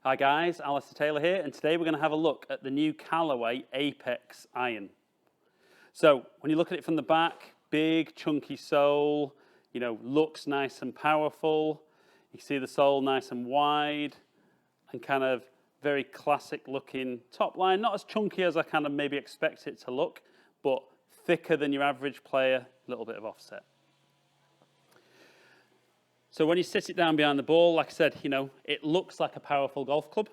Hi guys, Alistair Taylor here, and today we're going to have a look at the new Callaway Apex iron. So when you look at it from the back, big chunky sole, looks nice and powerful. You see the sole nice and wide and kind of very classic looking top line. Not as chunky as I kind of maybe expect it to look, but thicker than your average player, a little bit of offset. So when you sit it down behind the ball, like I said, it looks like a powerful golf club.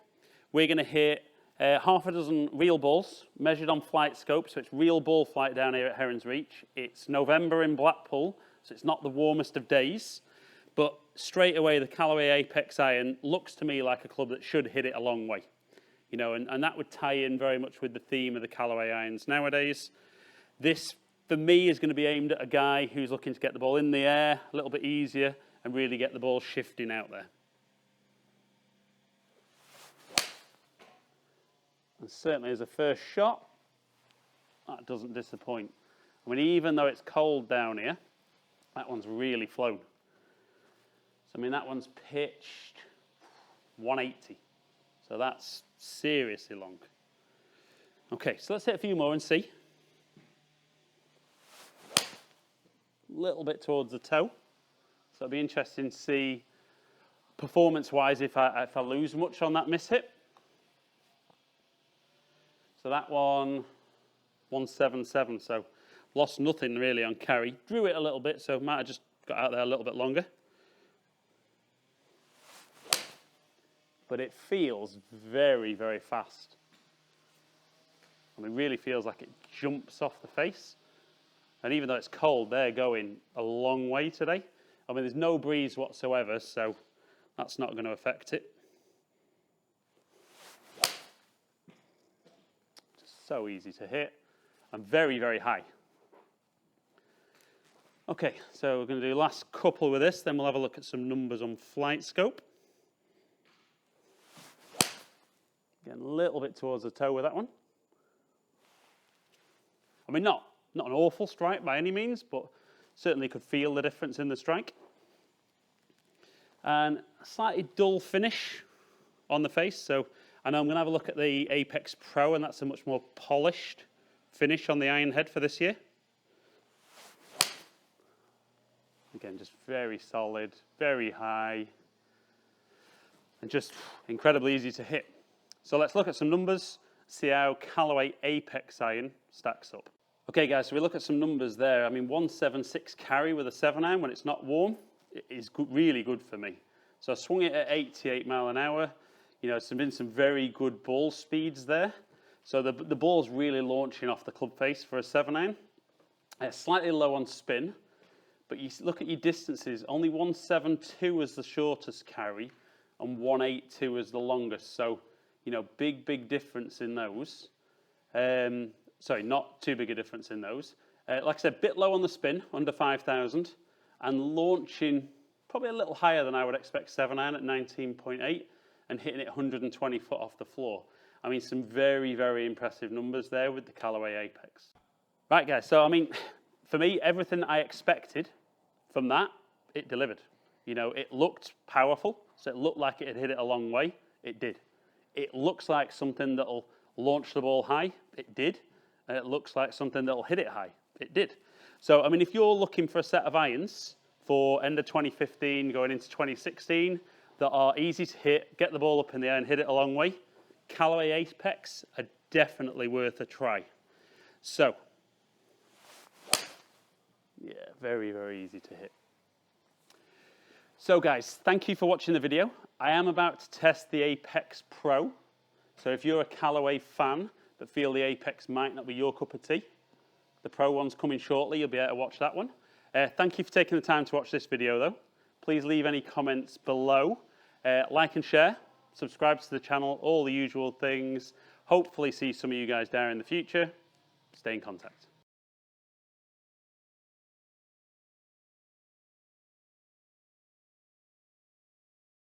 We're going to hit half a dozen real balls measured on flight scope. So it's real ball flight down here at Heron's Reach. It's November in Blackpool, so it's not the warmest of days. But straight away, the Callaway Apex iron looks to me like a club that should hit it a long way. And that would tie in very much with the theme of the Callaway irons nowadays. This, for me, is going to be aimed at a guy who's looking to get the ball in the air a little bit easier and really get the ball shifting out there. And certainly as a first shot, that doesn't disappoint. I mean, even though it's cold down here, that one's really flown. So, that one's pitched 180. So that's seriously long. Okay, so let's hit a few more and see. A little bit towards the toe. So it'll be interesting to see, performance-wise, if I lose much on that miss hit. So that one, 177. So lost nothing really on carry. Drew it a little bit, so might have just got out there a little bit longer. But it feels very, very fast. Really feels like it jumps off the face. And even though it's cold, they're going a long way today. There's no breeze whatsoever, so that's not going to affect it. Just so easy to hit and very, very high. Okay, so we're going to do last couple with this, then we'll have a look at some numbers on flight scope. Again, a little bit towards the toe with that one. Not an awful strike by any means, but certainly could feel the difference in the strike. And a slightly dull finish on the face. So I know I'm going to have a look at the Apex Pro, and that's a much more polished finish on the iron head for this year. Again, just very solid, very high, and just incredibly easy to hit. So let's look at some numbers, see how Callaway Apex iron stacks up. Okay guys, so we look at some numbers there. 176 carry with a 7-iron when it's not warm, it is really good for me. So I swung it at 88 mile an hour. There's been some very good ball speeds there. So the ball's really launching off the club face for a 7-iron. Slightly low on spin, but you look at your distances, only 172 is the shortest carry and 182 is the longest. So, big difference in those. Sorry, not too big a difference in those. Like I said, a bit low on the spin, under 5,000, and launching probably a little higher than I would expect 7-iron at 19.8, and hitting it 120 foot off the floor. Some very, very impressive numbers there with the Callaway Apex. Right, guys, so for me, everything I expected from that, it delivered. It looked powerful, so it looked like it had hit it a long way. It did. It looks like something that'll launch the ball high. It did. It looks like something that'll hit it high. It did. So, if you're looking for a set of irons for end of 2015 going into 2016 that are easy to hit, get the ball up in the air and hit it a long way, Callaway Apex are definitely worth a try. So, yeah, very, very easy to hit. So guys, thank you for watching the video. I am about to test the Apex Pro. So if you're a Callaway fan but feel the Apex might not be your cup of tea, the Pro one's coming shortly. You'll be able to watch that one. Thank you for taking the time to watch this video though. Please leave any comments below. Like and share. Subscribe to the channel. All the usual things. Hopefully see some of you guys there in the future. Stay in contact.